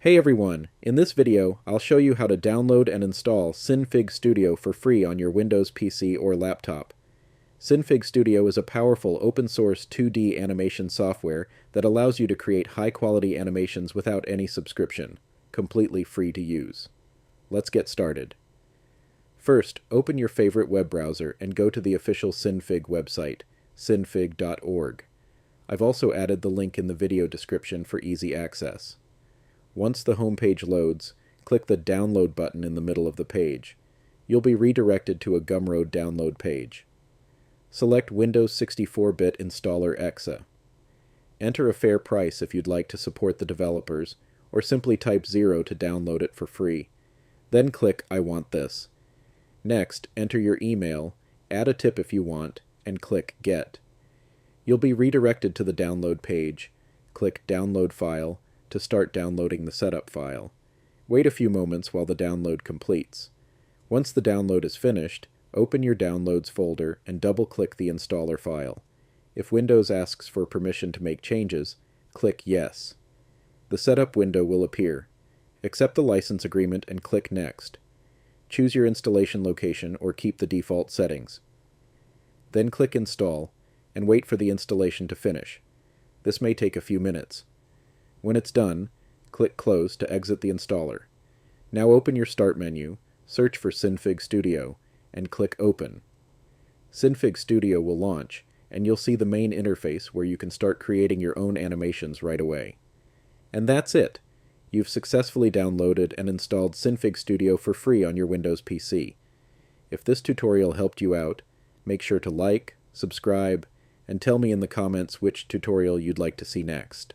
Hey everyone! In this video, I'll show you how to download and install Synfig Studio for free on your Windows PC or laptop. Synfig Studio is a powerful open-source 2D animation software that allows you to create high-quality animations without any subscription, completely free to use. Let's get started. First, open your favorite web browser and go to the official Synfig website, synfig.org. I've also added the link in the video description for easy access. Once the home page loads, click the Download button in the middle of the page. You'll be redirected to a Gumroad download page. Select Windows 64-bit Installer EXA. Enter a fair price if you'd like to support the developers, or simply type 0 to download it for free. Then click I want this. Next, enter your email, add a tip if you want, and click Get. You'll be redirected to the download page. Click Download File to start downloading the setup file. Wait a few moments while the download completes. Once the download is finished, open your Downloads folder and double-click the installer file. If Windows asks for permission to make changes, click Yes. The setup window will appear. Accept the license agreement and click Next. Choose your installation location or keep the default settings. Then click Install and wait for the installation to finish. This may take a few minutes. When it's done, click Close to exit the installer. Now open your Start menu, search for Synfig Studio, and click Open. Synfig Studio will launch, and you'll see the main interface where you can start creating your own animations right away. And that's it! You've successfully downloaded and installed Synfig Studio for free on your Windows PC. If this tutorial helped you out, make sure to like, subscribe, and tell me in the comments which tutorial you'd like to see next.